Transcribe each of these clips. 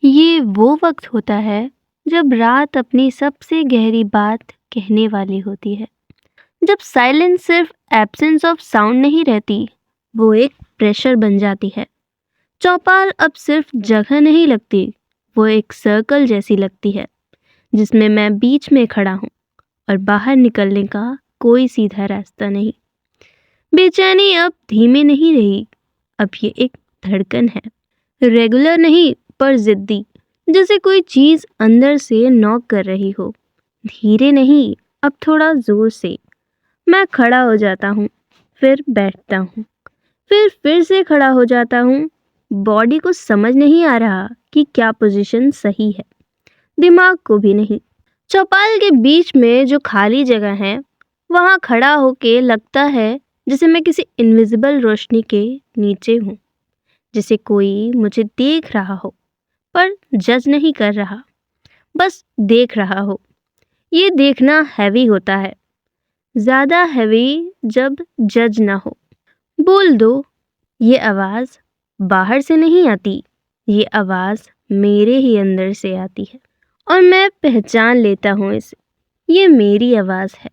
ये वो वक्त होता है जब रात अपनी सबसे गहरी बात कहने वाली होती है। जब साइलेंस सिर्फ एब्सेंस ऑफ साउंड नहीं रहती, वो एक प्रेशर बन जाती है। चौपाल अब सिर्फ जगह नहीं लगती, वो एक सर्कल जैसी लगती है जिसमें मैं बीच में खड़ा हूँ और बाहर निकलने का कोई सीधा रास्ता नहीं। बेचैनी अब धीमे नहीं रही, अब ये एक धड़कन है। रेगुलर नहीं पर जिद्दी, जैसे कोई चीज अंदर से नॉक कर रही हो। धीरे नहीं, अब थोड़ा जोर से। मैं खड़ा हो जाता हूँ, फिर बैठता हूँ, फिर से खड़ा हो जाता हूँ। बॉडी को समझ नहीं आ रहा कि क्या पोजीशन सही है, दिमाग को भी नहीं। चौपाल के बीच में जो खाली जगह है, वहाँ खड़ा होके लगता है जैसे मैं किसी इनविजिबल रोशनी के नीचे हूँ, जैसे कोई मुझे देख रहा हो पर जज नहीं कर रहा, बस देख रहा हो। ये देखना हैवी होता है, ज़्यादा हैवी जब जज ना हो। बोल दो, ये आवाज़ बाहर से नहीं आती, ये आवाज़ मेरे ही अंदर से आती है और मैं पहचान लेता हूँ इसे। ये मेरी आवाज़ है,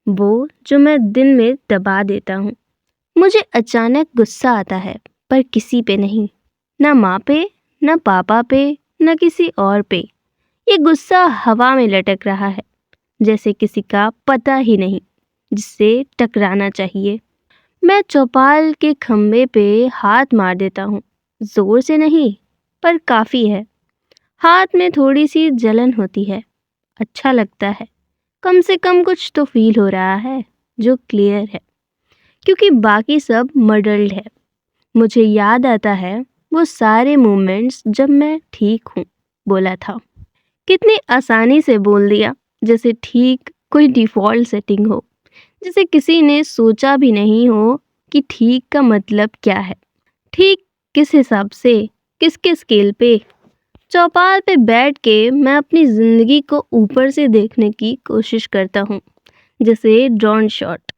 वो जो मैं दिन में दबा देता हूँ। मुझे अचानक गुस्सा आता है, पर किसी पे नहीं, ना माँ पे, ना पापा पे, न किसी और पे। ये गुस्सा हवा में लटक रहा है, जैसे किसी का पता ही नहीं जिससे टकराना चाहिए। मैं चौपाल के खम्भे पे हाथ मार देता हूँ, जोर से नहीं पर काफ़ी है। हाथ में थोड़ी सी जलन होती है। अच्छा लगता है, कम से कम कुछ तो फील हो रहा है जो क्लियर है, क्योंकि बाकी सब मडल्ड है। मुझे याद आता है वो सारे मोमेंट्स जब मैं ठीक हूँ बोला था। कितनी आसानी से बोल दिया, जैसे ठीक कोई डिफ़ॉल्ट सेटिंग हो, जैसे किसी ने सोचा भी नहीं हो कि ठीक का मतलब क्या है, ठीक किस हिसाब से, किसके स्केल पे। चौपाल पे बैठ के मैं अपनी ज़िंदगी को ऊपर से देखने की कोशिश करता हूँ, जैसे ड्रोन शॉट।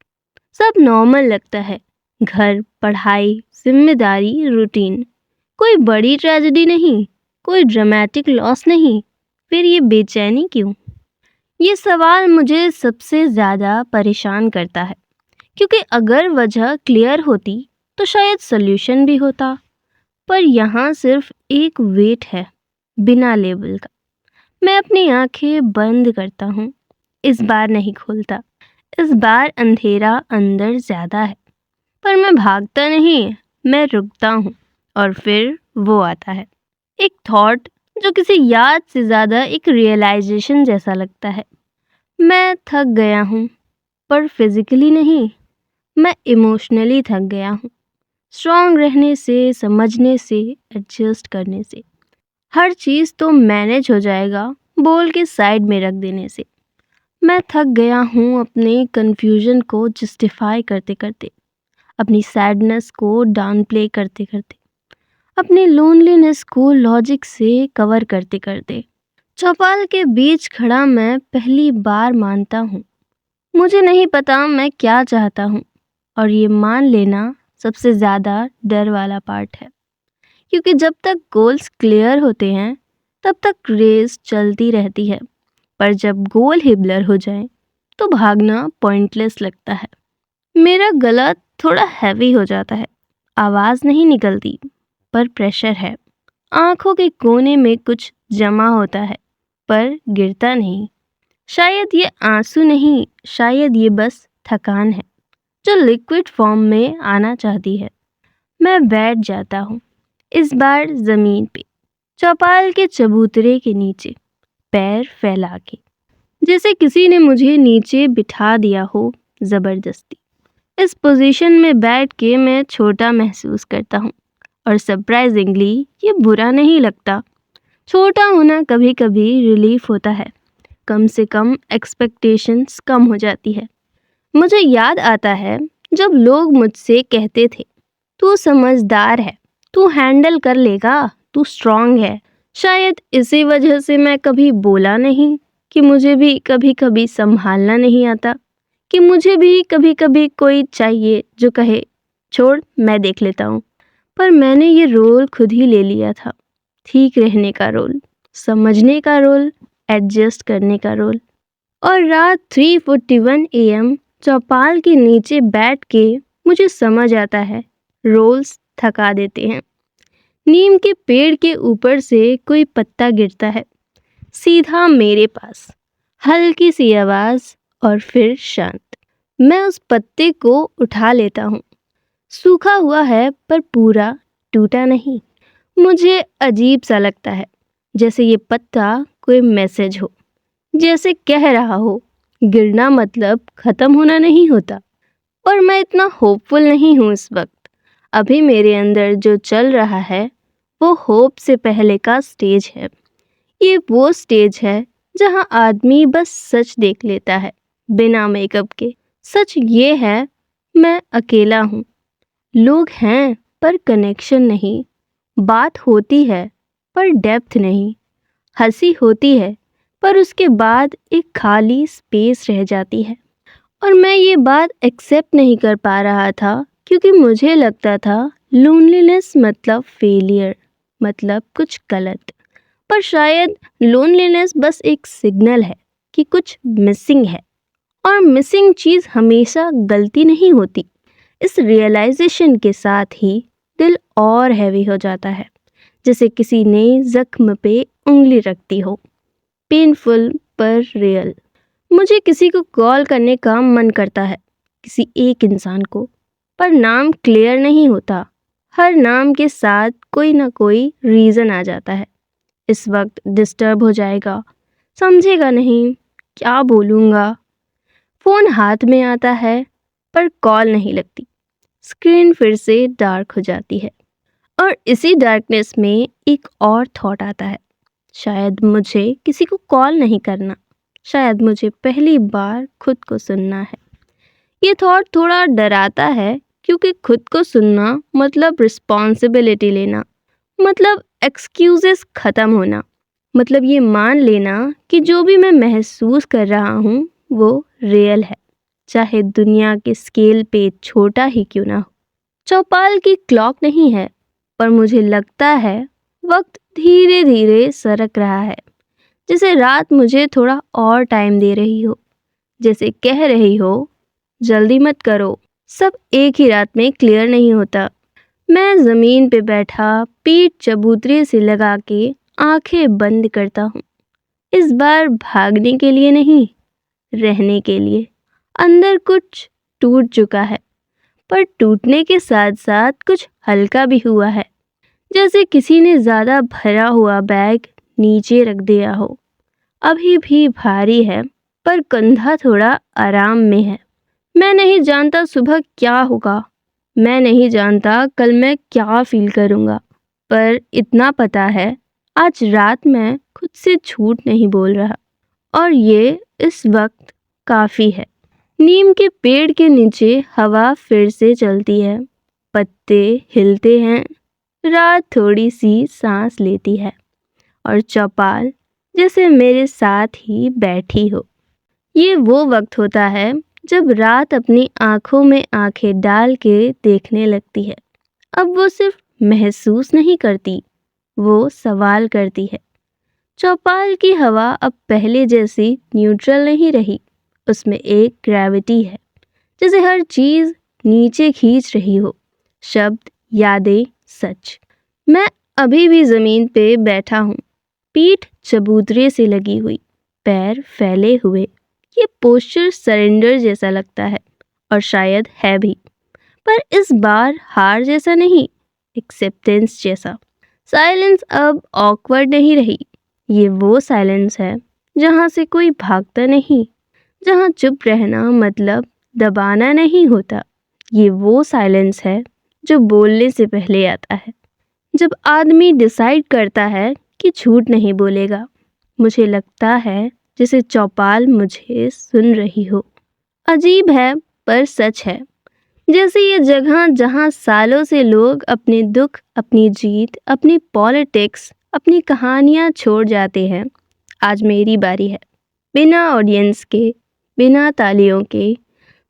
सब नॉर्मल लगता है, घर, पढ़ाई, जिम्मेदारी, रूटीन। कोई बड़ी ट्रेजेडी नहीं, कोई ड्रामेटिक लॉस नहीं। फिर ये बेचैनी क्यों? ये सवाल मुझे सबसे ज़्यादा परेशान करता है, क्योंकि अगर वजह क्लियर होती तो शायद सल्यूशन भी होता। पर यहाँ सिर्फ एक वेट है, बिना लेबल का। मैं अपनी आंखें बंद करता हूँ, इस बार नहीं खोलता। इस बार अंधेरा अंदर ज़्यादा है, पर मैं भागता नहीं, मैं रुकता हूँ। और फिर वो आता है, एक थॉट जो किसी याद से ज़्यादा एक रियलाइजेशन जैसा लगता है। मैं थक गया हूँ, पर फिजिकली नहीं, मैं इमोशनली थक गया हूँ। स्ट्रॉन्ग रहने से, समझने से, एडजस्ट करने से। हर चीज़ तो मैनेज हो जाएगा बोल के साइड में रख देने से। मैं थक गया हूँ अपने कन्फ्यूजन को जस्टिफाई करते करते, अपनी सैडनेस को डाउन प्ले करते करते, अपनी लोनलीनेस को लॉजिक से कवर करते करते। चौपाल के बीच खड़ा मैं पहली बार मानता हूँ, मुझे नहीं पता मैं क्या चाहता हूँ। और ये मान लेना सबसे ज़्यादा डर वाला पार्ट है, क्योंकि जब तक गोल्स क्लियर होते हैं तब तक रेस चलती रहती है, पर जब गोल ही ब्लर हो जाए तो भागना पॉइंटलेस लगता है। मेरा गला थोड़ा हैवी हो जाता है, आवाज़ नहीं निकलती पर प्रेशर है। आंखों के कोने में कुछ जमा होता है पर गिरता नहीं। शायद ये आंसू नहीं, शायद ये बस थकान है जो लिक्विड फॉर्म में आना चाहती है। मैं बैठ जाता हूँ, इस बार ज़मीन पे, चौपाल के चबूतरे के नीचे, पैर फैला के, जैसे किसी ने मुझे नीचे बिठा दिया हो ज़बरदस्ती। इस पोजीशन में बैठ के मैं छोटा महसूस करता हूँ, और सरप्राइजिंगली ये बुरा नहीं लगता। छोटा होना कभी कभी रिलीफ होता है, कम से कम एक्सपेक्टेशंस कम हो जाती है। मुझे याद आता है जब लोग मुझसे कहते थे, तू समझदार है, तू हैंडल कर लेगा, तू स्ट्रांग है। शायद इसी वजह से मैं कभी बोला नहीं कि मुझे भी कभी कभी संभालना नहीं आता, कि मुझे भी कभी कभी कोई चाहिए जो कहे छोड़ मैं देख लेता हूँ। पर मैंने ये रोल खुद ही ले लिया था। ठीक रहने का रोल, समझने का रोल, एडजस्ट करने का रोल। और रात 3:41 AM चौपाल के नीचे बैठ के मुझे समझ आता है, रोल्स थका देते हैं। नीम के पेड़ के ऊपर से कोई पत्ता गिरता है, सीधा मेरे पास, हल्की सी आवाज और फिर शांत। मैं उस पत्ते को उठा लेता हूँ। सूखा हुआ है पर पूरा टूटा नहीं। मुझे अजीब सा लगता है, जैसे ये पत्ता कोई मैसेज हो, जैसे कह रहा हो गिरना मतलब खत्म होना नहीं होता। और मैं इतना होपफुल नहीं हूँ इस वक्त। अभी मेरे अंदर जो चल रहा है वो होप से पहले का स्टेज है। ये वो स्टेज है जहाँ आदमी बस सच देख लेता है बिना मेकअप के। सच ये है, मैं अकेला हूँ। लोग हैं पर कनेक्शन नहीं। बात होती है पर डेप्थ नहीं। हंसी होती है पर उसके बाद एक खाली स्पेस रह जाती है। और मैं ये बात एक्सेप्ट नहीं कर पा रहा था क्योंकि मुझे लगता था लोनलीनेस मतलब फेलियर, मतलब कुछ गलत। पर शायद लोनलीनेस बस एक सिग्नल है कि कुछ मिसिंग है। और मिसिंग चीज़ हमेशा गलती नहीं होती। इस रियलाइजेशन के साथ ही दिल और हैवी हो जाता है, जैसे किसी ने जख्म पे उंगली रख दी हो। पेनफुल पर रियल। मुझे किसी को कॉल करने का मन करता है, किसी एक इंसान को, पर नाम क्लियर नहीं होता। हर नाम के साथ कोई ना कोई रीज़न आ जाता है। इस वक्त डिस्टर्ब हो जाएगा, समझेगा नहीं, क्या बोलूँगा। फ़ोन हाथ में आता है पर कॉल नहीं लगती। स्क्रीन फिर से डार्क हो जाती है और इसी डार्कनेस में एक और थॉट आता है, शायद मुझे किसी को कॉल नहीं करना, शायद मुझे पहली बार खुद को सुनना है। ये थॉट थोड़ा डराता है क्योंकि खुद को सुनना मतलब रिस्पॉन्सिबिलिटी लेना, मतलब एक्सक्यूजेस ख़त्म होना, मतलब ये मान लेना कि जो भी मैं महसूस कर रहा हूँ वो रियल है, चाहे दुनिया के स्केल पे छोटा ही क्यों ना हो। चौपाल की क्लॉक नहीं है पर मुझे लगता है वक्त धीरे धीरे सरक रहा है, जैसे रात मुझे थोड़ा और टाइम दे रही हो, जैसे कह रही हो जल्दी मत करो, सब एक ही रात में क्लियर नहीं होता। मैं ज़मीन पे बैठा पीठ चबूतरे से लगा के आंखें बंद करता हूँ। इस बार भागने के लिए नहीं, रहने के लिए। अंदर कुछ टूट चुका है पर टूटने के साथ साथ कुछ हल्का भी हुआ है, जैसे किसी ने ज़्यादा भरा हुआ बैग नीचे रख दिया हो। अभी भी भारी है पर कंधा थोड़ा आराम में है। मैं नहीं जानता सुबह क्या होगा, मैं नहीं जानता कल मैं क्या फील करूँगा, पर इतना पता है आज रात मैं खुद से झूठ नहीं बोल रहा। और ये इस वक्त काफ़ी है। नीम के पेड़ के नीचे हवा फिर से चलती है, पत्ते हिलते हैं, रात थोड़ी सी सांस लेती है और चौपाल जैसे मेरे साथ ही बैठी हो। ये वो वक्त होता है जब रात अपनी आंखों में आंखें डाल के देखने लगती है। अब वो सिर्फ महसूस नहीं करती, वो सवाल करती है। चौपाल की हवा अब पहले जैसी न्यूट्रल नहीं रही, उसमें एक ग्रेविटी है, जैसे हर चीज़ नीचे खींच रही हो, शब्द, यादें, सच। मैं अभी भी ज़मीन पे बैठा हूँ, पीठ चबूतरे से लगी हुई, पैर फैले हुए। ये पोस्चर सरेंडर जैसा लगता है और शायद है भी, पर इस बार हार जैसा नहीं, एक्सेप्टेंस जैसा। साइलेंस अब ऑकवर्ड नहीं रही। ये वो साइलेंस है जहाँ से कोई भागता नहीं, जहाँ चुप रहना मतलब दबाना नहीं होता। ये वो साइलेंस है जो बोलने से पहले आता है, जब आदमी डिसाइड करता है कि झूठ नहीं बोलेगा। मुझे लगता है जैसे चौपाल मुझे सुन रही हो। अजीब है पर सच है। जैसे ये जगह जहाँ सालों से लोग अपने दुख, अपनी जीत, अपनी पॉलिटिक्स, अपनी कहानियाँ छोड़ जाते हैं, आज मेरी बारी है। बिना ऑडियंस के, बिना तालियों के,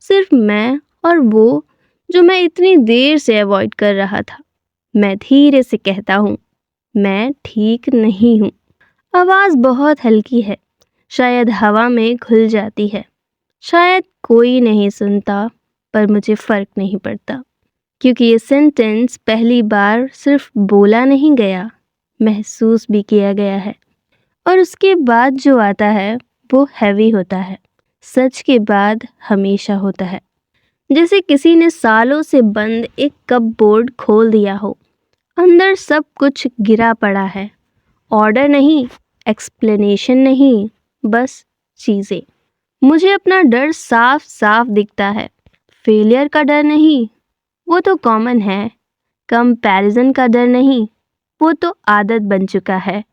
सिर्फ मैं और वो जो मैं इतनी देर से अवॉइड कर रहा था। मैं धीरे से कहता हूँ, मैं ठीक नहीं हूँ। आवाज़ बहुत हल्की है, शायद हवा में घुल जाती है। शायद कोई नहीं सुनता, पर मुझे फ़र्क नहीं पड़ता, क्योंकि ये सेंटेंस पहली बार सिर्फ बोला नहीं गया, महसूस भी किया गया है। और उसके बाद जो आता है वो हैवी होता है। सच के बाद हमेशा होता है। जैसे किसी ने सालों से बंद एक कपबोर्ड खोल दिया हो। अंदर सब कुछ गिरा पड़ा है। ऑर्डर नहीं, एक्सप्लेनेशन नहीं, बस चीज़ें। मुझे अपना डर साफ साफ दिखता है। फेलियर का डर नहीं, वो तो कॉमन है। कंपैरिजन का डर नहीं, वो तो आदत बन चुका है।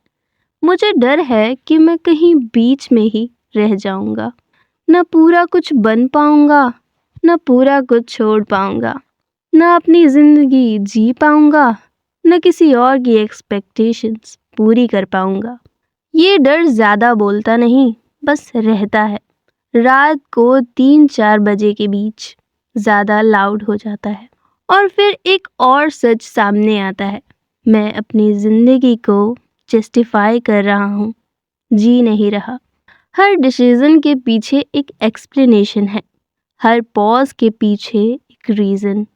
मुझे डर है कि मैं कहीं बीच में ही रह जाऊंगा। न पूरा कुछ बन पाऊंगा, न पूरा कुछ छोड़ पाऊंगा, न अपनी जिंदगी जी पाऊंगा, न किसी और की एक्सपेक्टेशंस पूरी कर पाऊंगा। ये डर ज़्यादा बोलता नहीं, बस रहता है। रात को 3-4 बजे के बीच ज़्यादा लाउड हो जाता है। और फिर एक और सच सामने आता है। मैं अपनी ज़िंदगी को जस्टिफाई कर रहा हूँ, जी नहीं रहा। हर डिसीजन के पीछे एक एक्सप्लेनेशन है। हर पॉज के पीछे एक रीज़न।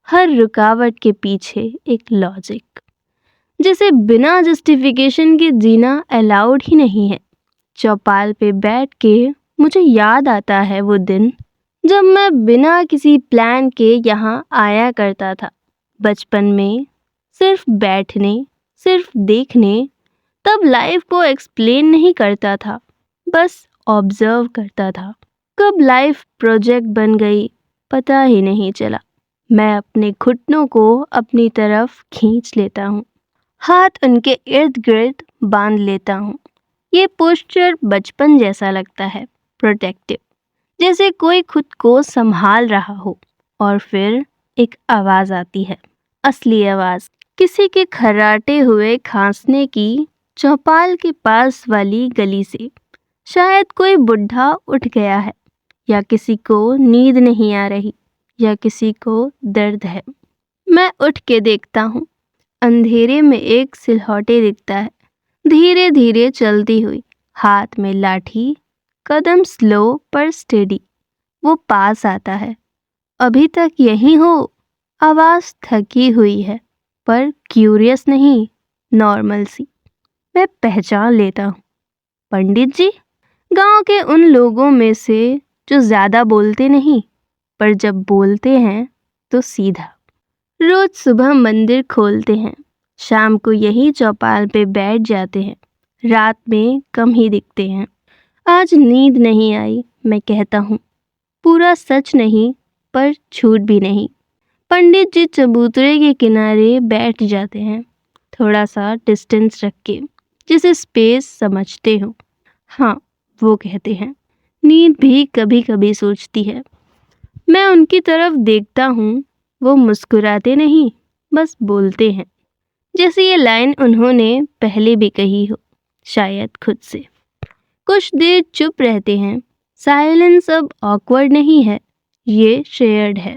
हर रुकावट के पीछे एक लॉजिक। जिसे बिना जस्टिफिकेशन के जीना अलाउड ही नहीं है। चौपाल पे बैठ के मुझे याद आता है वो दिन जब मैं बिना किसी प्लान के यहाँ आया करता था। बचपन में सिर्फ बैठने, सिर्फ देखने। तब लाइफ को एक्सप्लेन नहीं करता था, बस ऑब्जर्व करता था। कब लाइफ प्रोजेक्ट बन गई पता ही नहीं चला। मैं अपने घुटनों को अपनी तरफ खींच लेता हूँ, हाथ उनके इर्द गिर्द बांध लेता हूँ। ये पोस्चर बचपन जैसा लगता है, प्रोटेक्टिव, जैसे कोई खुद को संभाल रहा हो। और फिर एक आवाज़ आती है, असली आवाज़, किसी के खर्राटे हुए खांसने की, चौपाल के पास वाली गली से। शायद कोई बुढ़ा उठ गया है, या किसी को नींद नहीं आ रही, या किसी को दर्द है। मैं उठ के देखता हूँ। अंधेरे में एक सिलहौटे दिखता है, धीरे धीरे चलती हुई, हाथ में लाठी, कदम स्लो पर स्टेडी। वो पास आता है। अभी तक यहीं हो? आवाज़ थकी हुई है, पर क्यूरियस नहीं, नॉर्मल सी। मैं पहचान लेता हूँ, पंडित जी। गांव के उन लोगों में से जो ज़्यादा बोलते नहीं, पर जब बोलते हैं तो सीधा। रोज सुबह मंदिर खोलते हैं, शाम को यही चौपाल पे बैठ जाते हैं। रात में कम ही दिखते हैं। आज नींद नहीं आई, मैं कहता हूँ। पूरा सच नहीं, पर झूठ भी नहीं। पंडित जी चबूतरे के किनारे बैठ जाते हैं, थोड़ा सा डिस्टेंस रख के, जिसे स्पेस समझते हो। हाँ, वो कहते हैं, नींद भी कभी कभी सोचती है। मैं उनकी तरफ देखता हूँ। वो मुस्कुराते नहीं, बस बोलते हैं, जैसे ये लाइन उन्होंने पहले भी कही हो, शायद खुद से। कुछ देर चुप रहते हैं। साइलेंस अब ऑकवर्ड नहीं है, ये शेयर्ड है।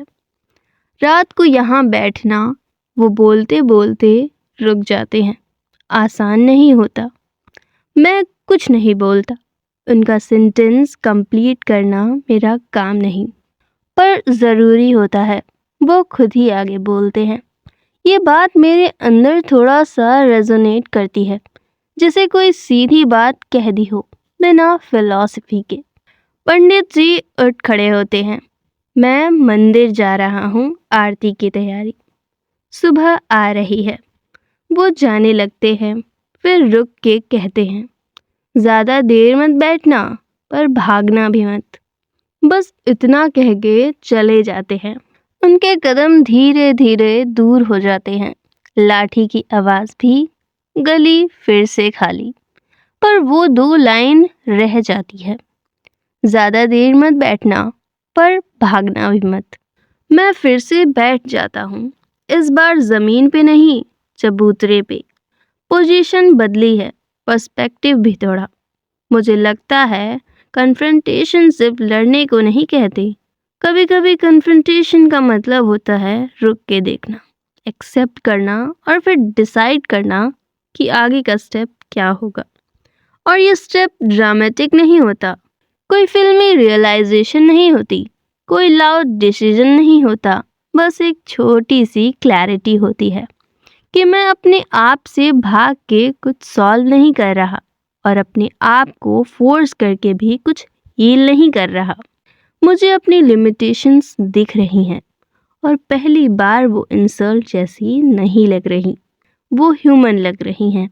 रात को यहाँ बैठना, वो बोलते बोलते रुक जाते हैं। आसान नहीं होता। मैं कुछ नहीं बोलता। उनका सेंटेंस कंप्लीट करना मेरा काम नहीं, पर ज़रूरी होता है। वो खुद ही आगे बोलते हैं। ये बात मेरे अंदर थोड़ा सा रेजोनेट करती है, जैसे कोई सीधी बात कह दी हो, बिना फिलॉसफी के। पंडित जी उठ खड़े होते हैं। मैं मंदिर जा रहा हूँ, आरती की तैयारी। सुबह आ रही है। वो जाने लगते हैं, फिर रुक के कहते हैं, ज़्यादा देर मत बैठना, पर भागना भी मत। बस इतना कह के चले जाते हैं। उनके कदम धीरे धीरे दूर हो जाते हैं। लाठी की आवाज़ भी। गली फिर से खाली, पर वो 2 लाइन रह जाती है। ज़्यादा देर मत बैठना, पर भागना भी मत। मैं फिर से बैठ जाता हूँ। इस बार ज़मीन पे नहीं, चबूतरे पे। पोजीशन बदली है, पर्सपेक्टिव भी थोड़ा। मुझे लगता है कन्फ्रंटेशन सिर्फ लड़ने को नहीं कहते। कभी कभी कन्फ्रंटेशन का मतलब होता है रुक के देखना, एक्सेप्ट करना, और फिर डिसाइड करना कि आगे का स्टेप क्या होगा। और ये स्टेप ड्रामेटिक नहीं होता, कोई फिल्मी रियलाइजेशन नहीं होती, कोई लाउड डिसीजन नहीं होता, बस एक छोटी सी क्लैरिटी होती है कि मैं अपने आप से भाग के कुछ सॉल्व नहीं कर रहा और अपने आप को फोर्स करके भी कुछ हील नहीं कर रहा। मुझे अपनी लिमिटेशंस दिख रही हैं और पहली बार वो इंसल्ट जैसी नहीं लग रही, वो ह्यूमन लग रही हैं।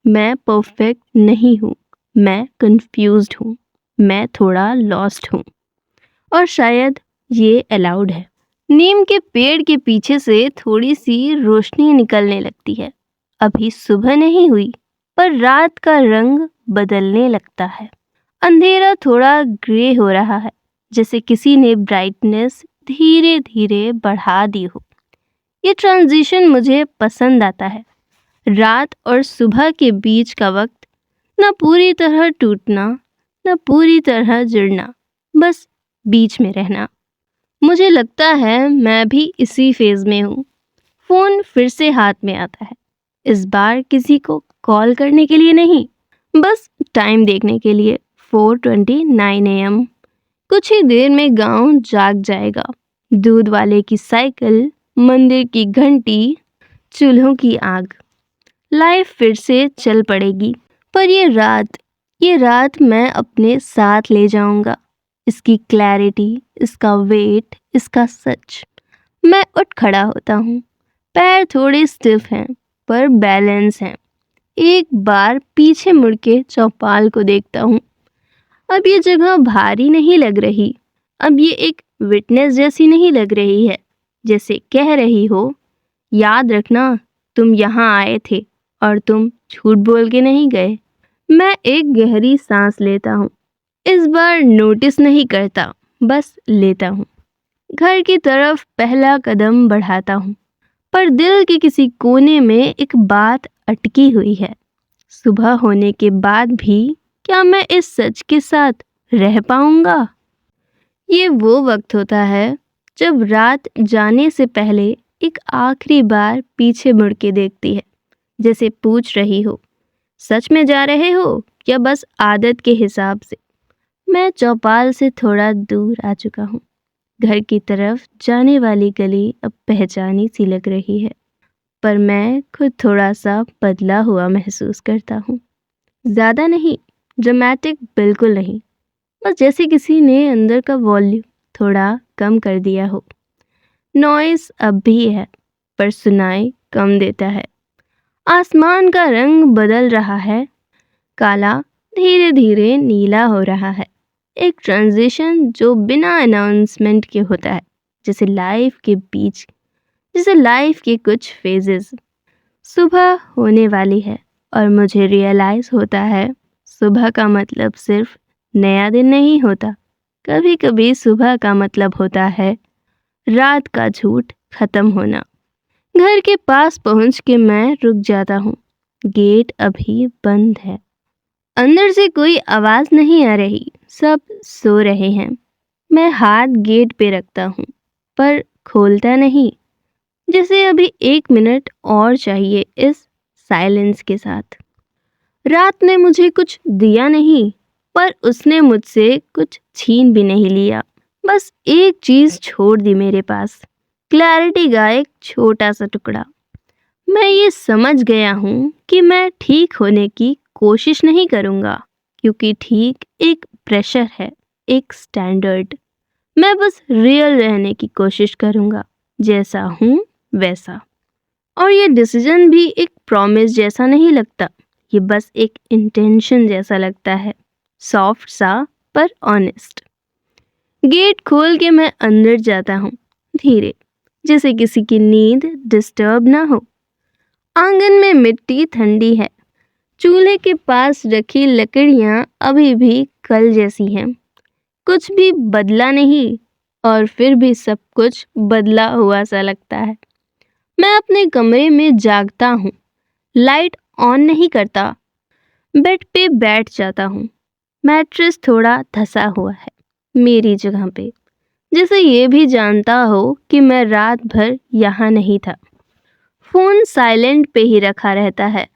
मैं परफेक्ट नहीं हूँ, मैं कंफ्यूज्ड हूँ, मैं थोड़ा लॉस्ट हूँ, और शायद ये अलाउड है। नीम के पेड़ के पीछे से थोड़ी सी रोशनी निकलने लगती है। अभी सुबह नहीं हुई, पर रात का रंग बदलने लगता है। अंधेरा थोड़ा ग्रे हो रहा है, जैसे किसी ने ब्राइटनेस धीरे धीरे बढ़ा दी हो। ये ट्रांजिशन मुझे पसंद आता है। रात और सुबह के बीच का वक्त, न पूरी तरह टूटना, न पूरी तरह जुड़ना, बस बीच में रहना। मुझे लगता है मैं भी इसी फेज में हूँ। फोन फिर से हाथ में आता है, इस बार किसी को कॉल करने के लिए नहीं, बस टाइम देखने के लिए। 4:29 AM। कुछ ही देर में गांव जाग जाएगा। दूध वाले की साइकिल, मंदिर की घंटी, चूल्हों की आग, लाइफ फिर से चल पड़ेगी। पर ये रात मैं अपने साथ ले जाऊंगा। इसकी क्लैरिटी, इसका वेट, इसका सच। मैं उठ खड़ा होता हूँ। पैर थोड़े स्टिफ हैं, पर बैलेंस हैं। एक बार पीछे मुड़ के चौपाल को देखता हूँ। अब ये जगह भारी नहीं लग रही। अब ये एक विटनेस जैसी नहीं लग रही है, जैसे कह रही हो, याद रखना, तुम यहाँ आए थे और तुम झूठ बोल के नहीं गए। मैं एक गहरी सांस लेता हूँ। इस बार नोटिस नहीं करता, बस लेता हूँ। घर की तरफ पहला कदम बढ़ाता हूँ, पर दिल के किसी कोने में एक बात अटकी हुई है। सुबह होने के बाद भी क्या मैं इस सच के साथ रह पाऊंगा? ये वो वक्त होता है जब रात जाने से पहले एक आखिरी बार पीछे मुड़ के देखती है, जैसे पूछ रही हो, सच में जा रहे हो या बस आदत के हिसाब से। मैं चौपाल से थोड़ा दूर आ चुका हूँ। घर की तरफ जाने वाली गली अब पहचानी सी लग रही है, पर मैं खुद थोड़ा सा बदला हुआ महसूस करता हूँ। ज़्यादा नहीं, ड्रामेटिक बिल्कुल नहीं, बस जैसे किसी ने अंदर का वॉल्यूम थोड़ा कम कर दिया हो। नॉइस अब भी है, पर सुनाई कम देता है। आसमान का रंग बदल रहा है, काला धीरे धीरे नीला हो रहा है। एक ट्रांजिशन जो बिना अनाउंसमेंट के होता है, जैसे लाइफ के कुछ फेजेस। सुबह होने वाली है और मुझे रियलाइज होता है, सुबह का मतलब सिर्फ नया दिन नहीं होता। कभी कभी सुबह का मतलब होता है रात का झूठ खत्म होना। घर के पास पहुंच के मैं रुक जाता हूँ। गेट अभी बंद है। अंदर से कोई आवाज नहीं आ रही, सब सो रहे हैं। मैं हाथ गेट पे रखता हूँ, पर खोलता नहीं, जैसे अभी 1 मिनट और चाहिए इस साइलेंस के साथ। रात ने मुझे कुछ दिया नहीं, पर उसने मुझसे कुछ छीन भी नहीं लिया। बस एक चीज छोड़ दी मेरे पास, क्लैरिटी का एक छोटा सा टुकड़ा। मैं ये समझ गया हूँ कि मैं ठीक होने की कोशिश नहीं करूँगा, क्योंकि ठीक एक प्रेशर है, एक स्टैंडर्ड। मैं बस रियल रहने की कोशिश करूँगा, जैसा हूँ वैसा। और ये डिसीजन भी एक प्रॉमिस जैसा नहीं लगता, ये बस एक इंटेंशन जैसा लगता है, सॉफ्ट सा पर ऑनेस्ट। गेट खोल के मैं अंदर जाता हूँ, धीरे, जैसे किसी की नींद डिस्टर्ब ना हो। आंगन में मिट्टी ठंडी है। चूल्हे के पास रखी लकड़ियाँ अभी भी कल जैसी हैं। कुछ भी बदला नहीं, और फिर भी सब कुछ बदला हुआ सा लगता है। मैं अपने कमरे में जागता हूँ, लाइट ऑन नहीं करता, बेड पे बैठ जाता हूँ। मैट्रेस थोड़ा धंसा हुआ है मेरी जगह पे, जैसे ये भी जानता हो कि मैं रात भर यहाँ नहीं था। फोन साइलेंट पे ही रखा रहता है।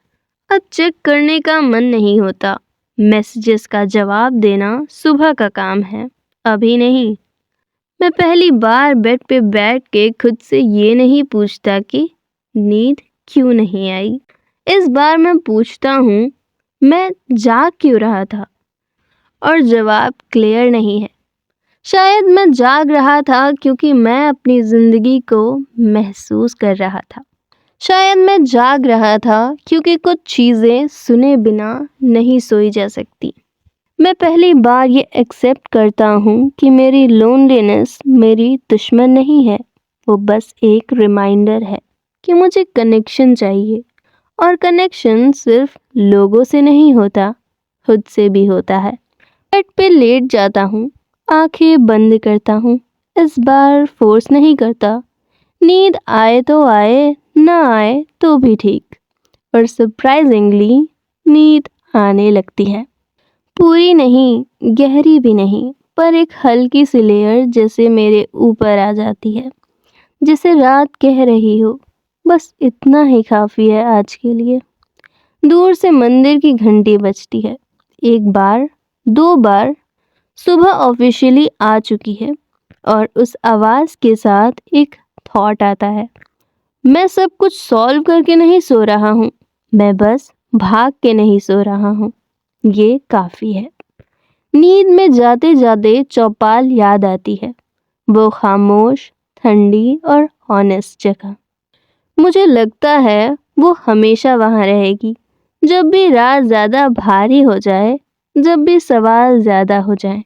अब चेक करने का मन नहीं होता। मैसेजेस का जवाब देना सुबह का काम है, अभी नहीं। मैं पहली बार बेड पे बैठ के खुद से ये नहीं पूछता कि नींद क्यों नहीं आई। इस बार मैं पूछता हूँ, मैं जाग क्यों रहा था? और जवाब क्लियर नहीं है। शायद मैं जाग रहा था क्योंकि मैं अपनी जिंदगी को महसूस कर रहा था। शायद मैं जाग रहा था क्योंकि कुछ चीज़ें सुने बिना नहीं सोई जा सकती। मैं पहली बार ये एक्सेप्ट करता हूँ कि मेरी लोनलीनेस मेरी दुश्मन नहीं है, वो बस एक रिमाइंडर है कि मुझे कनेक्शन चाहिए। और कनेक्शन सिर्फ लोगों से नहीं होता, खुद से भी होता है। बेड पे लेट जाता हूँ, आंखें बंद करता हूँ। इस बार फोर्स नहीं करता। नींद आए तो आए, ना आए तो भी ठीक। और सरप्राइजिंगली नींद आने लगती है। पूरी नहीं, गहरी भी नहीं, पर एक हल्की सी लेयर जैसे मेरे ऊपर आ जाती है, जिसे रात कह रही हो बस इतना ही काफ़ी है आज के लिए। दूर से मंदिर की घंटी बजती है। एक बार, दो बार, सुबह ऑफिशियली आ चुकी है। और उस आवाज़ के साथ एक थॉट आता है। मैं सब कुछ सॉल्व करके नहीं सो रहा हूँ, मैं बस भाग के नहीं सो रहा हूँ। ये काफ़ी है। नींद में जाते जाते चौपाल याद आती है, वो खामोश, ठंडी और ऑनेस्ट जगह। मुझे लगता है वो हमेशा वहाँ रहेगी, जब भी रात ज़्यादा भारी हो जाए, जब भी सवाल ज़्यादा हो जाए।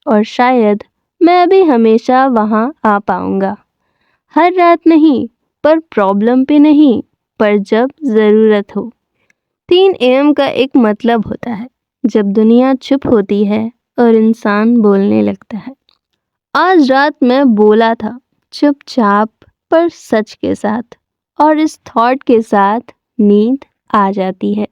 और शायद मैं भी हमेशा वहाँ आ पाऊँगा। हर रात नहीं, पर प्रॉब्लम पे नहीं, पर जब ज़रूरत हो। 3 AM का एक मतलब होता है, जब दुनिया चुप होती है और इंसान बोलने लगता है। आज रात मैं बोला था, चुपचाप पर सच के साथ। और इस थॉट के साथ नींद आ जाती है।